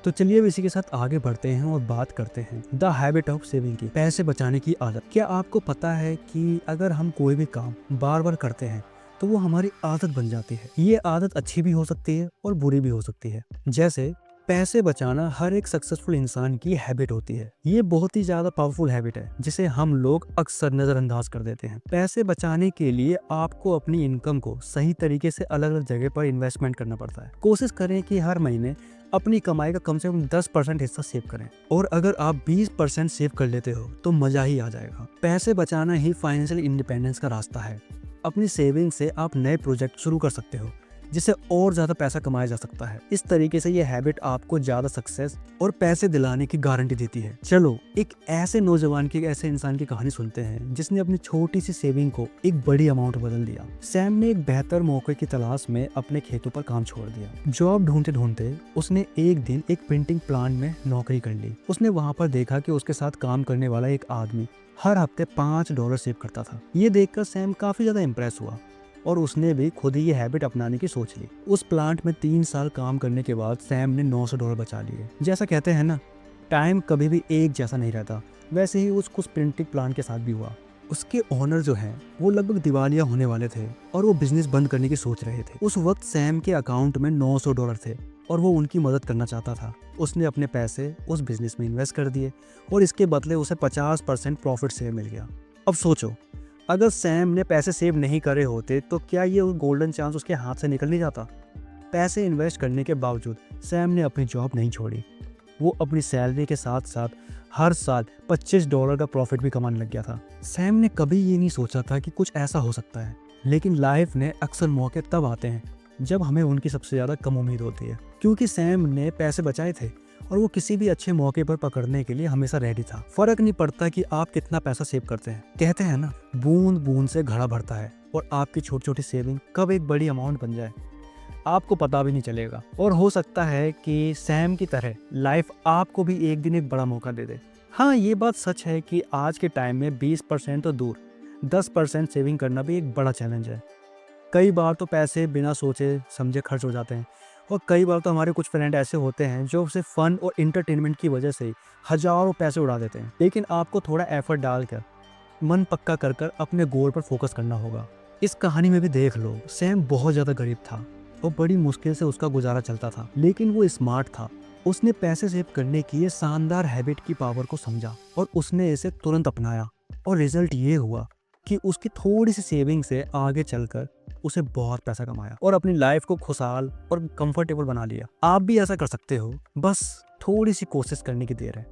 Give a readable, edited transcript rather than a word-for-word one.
तो चलिए अब इसी के साथ आगे बढ़ते हैं और बात करते हैं द हैबिट ऑफ सेविंग की, पैसे बचाने की आदत। क्या आपको पता है कि अगर हम कोई भी काम बार बार करते हैं तो वो हमारी आदत बन जाती है। ये आदत अच्छी भी हो सकती है और बुरी भी हो सकती है। जैसे पैसे बचाना हर एक सक्सेसफुल इंसान की हैबिट होती है। ये बहुत ही ज्यादा पावरफुल हैबिट है जिसे हम लोग अक्सर नजरअंदाज कर देते हैं। पैसे बचाने के लिए आपको अपनी इनकम को सही तरीके से अलग अलग जगह पर इन्वेस्टमेंट करना पड़ता है। कोशिश करें कि हर महीने अपनी कमाई का कम से कम 10% हिस्सा सेव करें, और अगर आप 20% सेव कर लेते हो तो मजा ही आ जाएगा। पैसे बचाना ही फाइनेंशियल इंडिपेंडेंस का रास्ता है। अपनी सेविंग से आप नए प्रोजेक्ट शुरू कर सकते हो जिससे और ज्यादा पैसा कमाया जा सकता है। इस तरीके से ये हैबिट आपको ज्यादा सक्सेस और पैसे दिलाने की गारंटी देती है। चलो एक ऐसे नौजवान की, ऐसे इंसान की कहानी सुनते हैं जिसने अपनी छोटी सी सेविंग को एक बड़ी अमाउंट बदल दिया। सैम ने एक बेहतर मौके की तलाश में अपने खेतों पर काम छोड़ दिया। जॉब ढूंढते ढूंढते उसने एक दिन एक प्रिंटिंग प्लांट में नौकरी कर ली। उसने वहां पर देखा कि उसके साथ काम करने वाला एक आदमी हर हफ्ते $5 सेव करता था। ये देखकर सैम काफी ज्यादा इम्प्रेस हुआ और उसने भी खुद ही ये हैबिट अपनाने की सोच ली। उस प्लांट में 3 साल काम करने के बाद सैम ने $900 बचा लिए। जैसा कहते हैं ना, टाइम कभी भी एक जैसा नहीं रहता, वैसे ही उस प्रिंटिंग प्लांट के साथ भी हुआ। उसके ओनर जो हैं वो लगभग दिवालिया होने वाले थे और वो बिजनेस बंद करने की सोच रहे थे। उस वक्त सैम के अकाउंट में $900 थे और वो उनकी मदद करना चाहता था। उसने अपने पैसे उस बिजनेस में इन्वेस्ट कर दिए और इसके बदले उसे 50% प्रॉफिट से मिल गया। अब सोचो, अगर सैम ने पैसे सेव नहीं करे होते तो क्या ये गोल्डन चांस उसके हाथ से निकल नहीं जाता। पैसे इन्वेस्ट करने के बावजूद सैम ने अपनी जॉब नहीं छोड़ी। वो अपनी सैलरी के साथ साथ हर साल $25 का प्रॉफिट भी कमाने लग गया था। सैम ने कभी ये नहीं सोचा था कि कुछ ऐसा हो सकता है, लेकिन लाइफ ने अक्सर मौके तब आते हैं जब हमें उनकी सबसे ज्यादा कम उम्मीद होती है। क्योंकि सैम ने पैसे बचाए थे और वो किसी भी अच्छे मौके पर पकड़ने के लिए हमेशा रेडी था। फर्क नहीं पड़ता कि आप कितना पैसा सेव करते हैं। कहते हैं ना, बूंद बूंद से घड़ा भरता है, और आपकी छोटी छोटी सेविंग कब एक बड़ी अमाउंट बन जाए आपको पता भी नहीं चलेगा। और हो सकता है कि सैम की तरह लाइफ आपको भी एक दिन एक बड़ा मौका दे दे। हाँ, ये बात सच है कि आज के टाइम में 20% तो दूर 10% सेविंग करना भी एक बड़ा चैलेंज है। कई बार तो पैसे बिना सोचे समझे खर्च हो जाते हैं, और कई बार तो हमारे कुछ फ्रेंड ऐसे होते हैं जो सिर्फ फन और इंटरटेनमेंट की वजह से हजारों पैसे उड़ा देते हैं। लेकिन आपको थोड़ा एफर्ट डालकर, मन पक्का कर कर अपने गोल पर फोकस करना होगा। इस कहानी में भी देख लो, सैम बहुत ज्यादा गरीब था और बड़ी मुश्किल से उसका गुजारा चलता था, लेकिन वो स्मार्ट था। उसने पैसे सेव करने की ये शानदार हैबिट की पावर को समझा और उसने इसे तुरंत अपनाया, और रिजल्ट ये हुआ कि उसकी थोड़ी सी सेविंग से आगे चलकर उसे बहुत पैसा कमाया और अपनी लाइफ को खुशहाल और कंफर्टेबल बना लिया। आप भी ऐसा कर सकते हो, बस थोड़ी सी कोशिश करने की देर है।